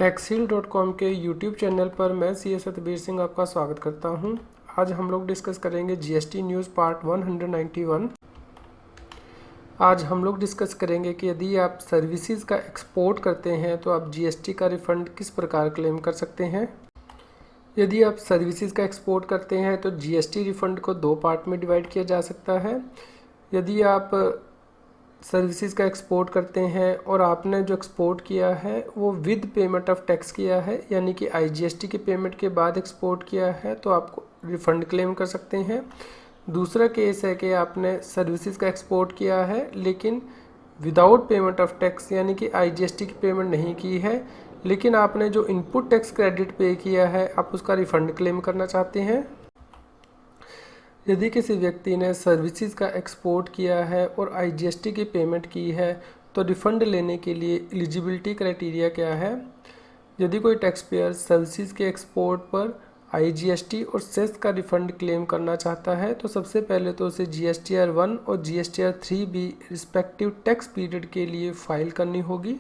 टैक्सील.com के YouTube channel पर मैं सी एस सतबीर सिंह आपका स्वागत करता हूं। आज हम लोग डिस्कस करेंगे जीएसटी न्यूज़ पार्ट 191। आज हम लोग डिस्कस करेंगे कि यदि आप सर्विसेज का एक्सपोर्ट करते हैं तो आप जीएसटी का रिफ़ंड किस प्रकार क्लेम कर सकते हैं। यदि आप सर्विसेज का एक्सपोर्ट करते हैं तो जीएसटी रिफ़ंड को दो पार्ट में डिवाइड किया जा सकता है। यदि आप सर्विसेज का एक्सपोर्ट करते हैं और आपने जो एक्सपोर्ट किया है वो विद पेमेंट ऑफ टैक्स किया है, यानी कि आईजीएसटी के पेमेंट के बाद एक्सपोर्ट किया है, तो आपको रिफ़ंड क्लेम कर सकते हैं। दूसरा केस है कि आपने सर्विसेज का एक्सपोर्ट किया है लेकिन विदाउट पेमेंट ऑफ टैक्स, यानी कि आईजीएसटी की पेमेंट नहीं की है, लेकिन आपने जो इनपुट टैक्स क्रेडिट पे किया है आप उसका रिफ़ंड क्लेम करना चाहते हैं। यदि किसी व्यक्ति ने सर्विसेज का एक्सपोर्ट किया है और आईजीएसटी की पेमेंट की है तो रिफ़ंड लेने के लिए एलिजिबिलिटी क्राइटेरिया क्या है। यदि कोई टैक्स पेयर सर्विसेज के एक्सपोर्ट पर आईजीएसटी और सेस का रिफ़ंड क्लेम करना चाहता है तो सबसे पहले तो उसे जीएसटीआर 1 और जीएसटीआर 3 भी रिस्पेक्टिव टैक्स पीरियड के लिए फ़ाइल करनी होगी।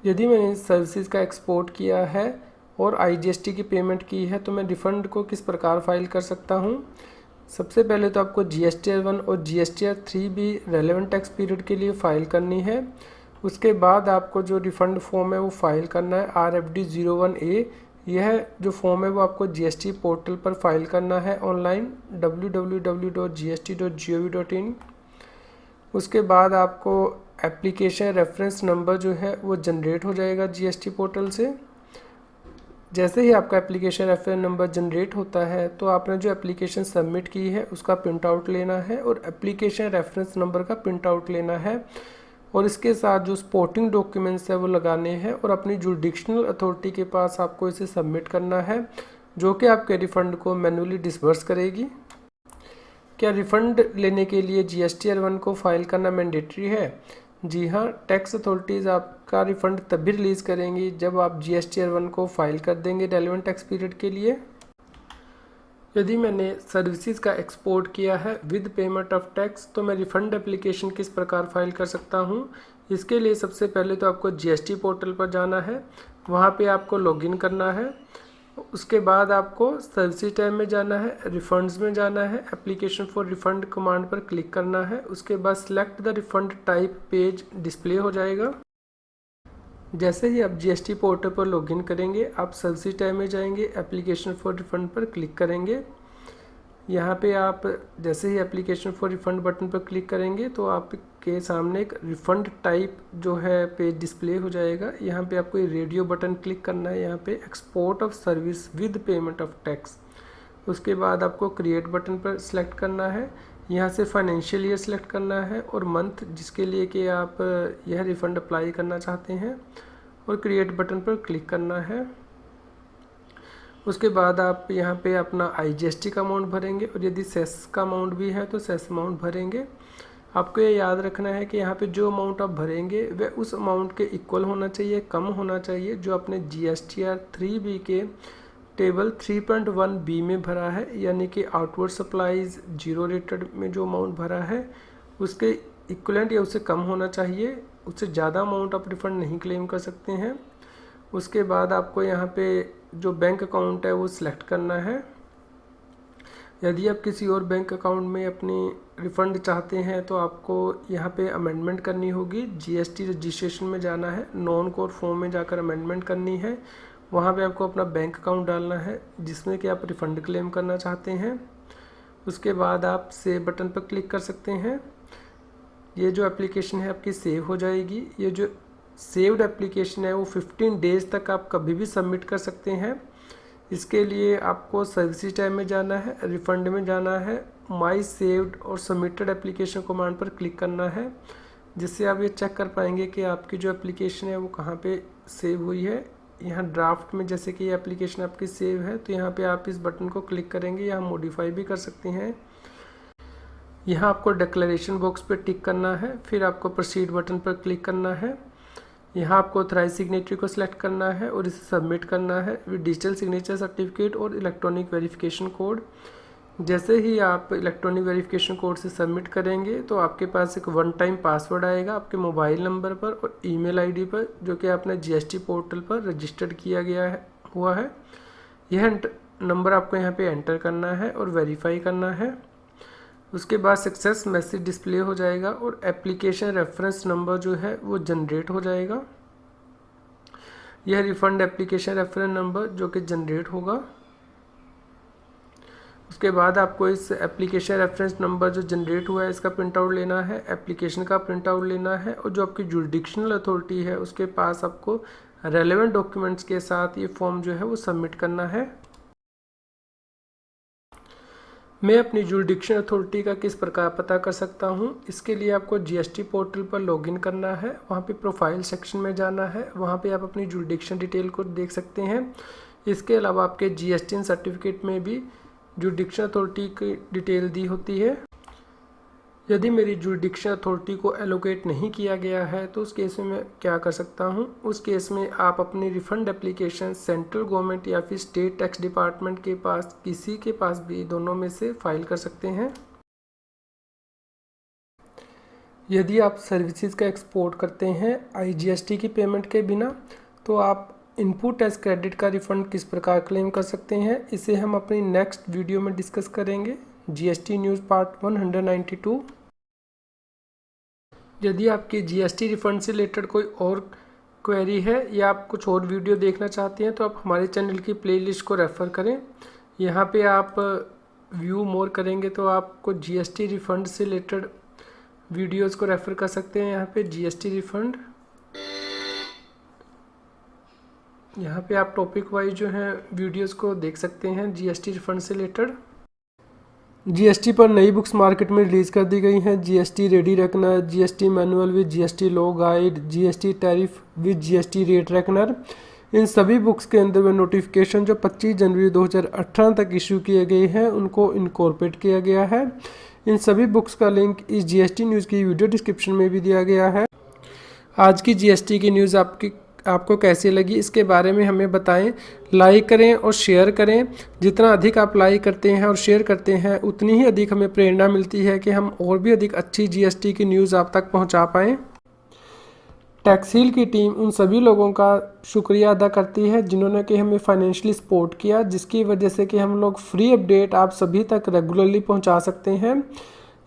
यदि मैंने सर्विसेज का एक्सपोर्ट किया है और आईजीएसटी की पेमेंट की है तो मैं रिफ़ंड को किस प्रकार फ़ाइल कर सकता हूं। सबसे पहले तो आपको जीएसटीआर 1 और जीएसटीआर 3 भी रेलेवेंट टैक्स पीरियड के लिए फ़ाइल करनी है। उसके बाद आपको जो रिफ़ंड फॉर्म है वो फ़ाइल करना है RFD 01A। यह जो फॉर्म है वो आपको जीएसटी पोर्टल पर फाइल करना है ऑनलाइन www.gst.gov.in। उसके बाद आपको एप्लीकेशन रेफरेंस नंबर जो है वो जनरेट हो जाएगा जीएसटी पोर्टल से। जैसे ही आपका एप्लीकेशन रेफरेंस नंबर जनरेट होता है तो आपने जो एप्लीकेशन सबमिट की है उसका प्रिंट आउट लेना है और एप्लीकेशन रेफरेंस नंबर का प्रिंट आउट लेना है और इसके साथ जो सपोर्टिंग डॉक्यूमेंट्स है वो लगाने हैं और अपनी जुरिडिक्शनल अथॉरिटी के पास आपको इसे सबमिट करना है, जो कि आपके रिफ़ंड को मैन्युअली डिसबर्स करेगी। क्या रिफ़ंड लेने के लिए जीएसटीआर 1 को फाइल करना मैंडेटरी है? जी हाँ, टैक्स अथॉरिटीज़ आपका रिफ़ंड तभी रिलीज़ करेंगी जब आप जीएसटीआर 1 को फाइल कर देंगे रेलेवेंट टैक्स पीरियड के लिए। यदि मैंने सर्विसेज का एक्सपोर्ट किया है विद पेमेंट ऑफ टैक्स तो मैं रिफ़ंड एप्लीकेशन किस प्रकार फाइल कर सकता हूँ। इसके लिए सबसे पहले तो आपको जीएसटी पोर्टल पर जाना है, वहाँ पे आपको लॉगिन करना है। उसके बाद आपको सर्विसेज टैब में जाना है, रिफ़ंड्स में जाना है, एप्लीकेशन फॉर रिफ़ंड कमांड पर क्लिक करना है। उसके बाद select the refund type page display हो जाएगा। जैसे ही आप जीएसटी पोर्टल पर लॉगिन करेंगे आप सर्विसेज टैब में जाएंगे, एप्लीकेशन फॉर रिफ़ंड पर क्लिक करेंगे। यहाँ पे आप जैसे ही एप्लीकेशन फॉर रिफ़ंड बटन पर क्लिक करेंगे तो आपके सामने एक रिफ़ंड टाइप जो है पेज डिस्प्ले हो जाएगा। यहाँ पे आपको रेडियो बटन क्लिक करना है, यहाँ पे export of service with payment of tax. उसके बाद आपको क्रिएट बटन पर सिलेक्ट करना है, यहाँ से फाइनेंशियल ईयर सेलेक्ट करना है और मंथ जिसके लिए कि आप यह रिफ़ंड अप्लाई करना चाहते हैं और क्रिएट बटन पर क्लिक करना है। उसके बाद आप यहाँ पे अपना आईजीएसटी का अमाउंट भरेंगे और यदि सेस का अमाउंट भी है तो सेस अमाउंट भरेंगे। आपको ये याद रखना है कि यहाँ पे जो अमाउंट आप भरेंगे वह उस अमाउंट के इक्वल होना चाहिए, कम होना चाहिए जो आपने जीएसटीआर 3B के टेबल 3.1B में भरा है, यानी कि आउटवर्ड सप्लाईज जीरो रेटेड में जो अमाउंट भरा है उसके इक्वलेंट या उससे कम होना चाहिए। उससे ज़्यादा अमाउंट आप रिफ़ंड नहीं क्लेम कर सकते हैं। उसके बाद आपको यहाँ पे जो बैंक अकाउंट है वो सिलेक्ट करना है। यदि आप किसी और बैंक अकाउंट में अपनी रिफ़ंड चाहते हैं तो आपको यहाँ पे अमेंडमेंट करनी होगी। जीएसटी रजिस्ट्रेशन में जाना है, नॉन कोर फॉर्म में जाकर अमेंडमेंट करनी है। वहाँ पे आपको अपना बैंक अकाउंट डालना है जिसमें कि आप रिफ़ंड क्लेम करना चाहते हैं। उसके बाद आप सेव बटन पर क्लिक कर सकते हैं। ये जो एप्लीकेशन है आपकी सेव हो जाएगी। ये जो सेव्ड एप्लीकेशन है वो 15 डेज़ तक आप कभी भी सबमिट कर सकते हैं। इसके लिए आपको सर्विसेज टैब में जाना है, रिफ़ंड में जाना है, माई सेव्ड और सबमिटेड एप्लीकेशन कमांड पर क्लिक करना है, जिससे आप ये चेक कर पाएंगे कि आपकी जो एप्लीकेशन है वो कहाँ पे सेव हुई है। यहाँ ड्राफ्ट में जैसे कि ये एप्लीकेशन आपकी सेव है तो यहाँ पे आप इस बटन को क्लिक करेंगे, यहाँ मॉडिफाई भी कर सकते हैं। यहाँ आपको डिक्लेरेशन बॉक्स पे टिक करना है, फिर आपको प्रोसीड बटन पर क्लिक करना है। यहाँ आपको ऑथराइज सिग्नेटरी को सिलेक्ट करना है और इसे सबमिट करना है विद डिजिटल सिग्नेचर सर्टिफिकेट और इलेक्ट्रॉनिक वेरिफिकेशन कोड। जैसे ही आप इलेक्ट्रॉनिक वेरिफिकेशन कोड से सबमिट करेंगे तो आपके पास एक वन टाइम पासवर्ड आएगा आपके मोबाइल नंबर पर और ईमेल आईडी पर, जो कि आपने जीएसटी पोर्टल पर रजिस्टर्ड किया गया हुआ है। यह नंबर आपको यहाँ पे एंटर करना है और वेरीफाई करना है। उसके बाद सक्सेस मैसेज डिस्प्ले हो जाएगा और एप्लीकेशन रेफरेंस नंबर जो है वो जनरेट हो जाएगा। यह रिफंड एप्लीकेशन रेफरेंस नंबर जो कि जनरेट होगा। उसके बाद आपको इस एप्लीकेशन रेफरेंस नंबर जो जनरेट हुआ है इसका प्रिंट आउट लेना है, एप्लीकेशन का प्रिंट आउट लेना है और जो आपकी जुरिडिक्शनल अथॉरिटी है उसके पास आपको रेलेवेंट डॉक्यूमेंट्स के साथ ये फॉर्म जो है वो सबमिट करना है। मैं अपनी जुरिडिक्शन अथॉरिटी का किस प्रकार पता कर सकता हूँ, इसके लिए आपको जीएसटी पोर्टल पर लॉगिन करना है, वहाँ पे प्रोफाइल सेक्शन में जाना है, वहाँ पे आप अपनी जुरिडिक्शन डिटेल को देख सकते हैं। इसके अलावा आपके जीएसटी सर्टिफिकेट में भी जुरिडिक्शन अथॉरिटी की डिटेल दी होती है। यदि मेरी जुरिडिक्शन अथॉरिटी को एलोकेट नहीं किया गया है तो उस केस में मैं क्या कर सकता हूं, उस केस में आप अपनी रिफंड एप्लीकेशन सेंट्रल गवर्नमेंट या फिर स्टेट टैक्स डिपार्टमेंट के पास, किसी के पास भी, दोनों में से फाइल कर सकते हैं। यदि आप सर्विसेज का एक्सपोर्ट करते हैं आईजीएसटी की पेमेंट के बिना तो आप इनपुट टैक्स क्रेडिट का रिफंड किस प्रकार क्लेम कर सकते हैं, इसे हम अपनी नेक्स्ट वीडियो में डिस्कस करेंगे। GST news part 192। यदि आपके जीएसटी रिफंड से रिलेटेड कोई और क्वेरी है या आप कुछ और वीडियो देखना चाहते हैं तो आप हमारे चैनल की प्लेलिस्ट को रेफ़र करें। यहाँ पे आप व्यू मोर करेंगे तो आपको जीएसटी रिफंड से रिलेटेड वीडियोज़ को रेफ़र कर सकते हैं। यहाँ पे जीएसटी रिफंड, यहाँ पे आप टॉपिक वाइज जो है वीडियोस को देख सकते हैं जीएसटी रिफंड से रिलेटेड। जीएसटी पर नई बुक्स मार्केट में रिलीज़ कर दी गई हैं। GST ready reckoner, GST manual with GST law guide, GST tariff with GST rate reckoner. इन सभी बुक्स के अंदर में नोटिफिकेशन जो 25 जनवरी 2018 तक इशू किए गए हैं उनको इनकॉर्पोरेट किया गया है। इन सभी बुक्स का लिंक इस जीएसटी न्यूज़ की वीडियो डिस्क्रिप्शन में भी दिया गया है। आज की जीएसटी की न्यूज़ आपको कैसी लगी इसके बारे में हमें बताएं। लाइक करें और शेयर करें। जितना अधिक आप लाइक करते हैं और शेयर करते हैं उतनी ही अधिक हमें प्रेरणा मिलती है कि हम और भी अधिक अच्छी जीएसटी की न्यूज़ आप तक पहुंचा पाएँ। टैक्सहील की टीम उन सभी लोगों का शुक्रिया अदा करती है जिन्होंने कि हमें फाइनेंशियली सपोर्ट किया, जिसकी वजह से कि हम लोग फ्री अपडेट आप सभी तक रेगुलरली पहुँचा सकते हैं।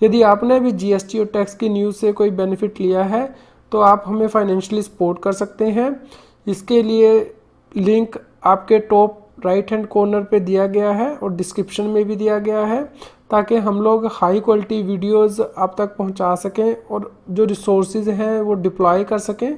यदि आपने भी जीएसटी और टैक्स की न्यूज़ से कोई बेनिफिट लिया है तो आप हमें फाइनेंशियली सपोर्ट कर सकते हैं। इसके लिए लिंक आपके टॉप राइट हैंड कॉर्नर पे दिया गया है और डिस्क्रिप्शन में भी दिया गया है, ताकि हम लोग हाई क्वालिटी वीडियोस आप तक पहुंचा सकें और जो रिसोर्सेज हैं वो डिप्लॉय कर सकें।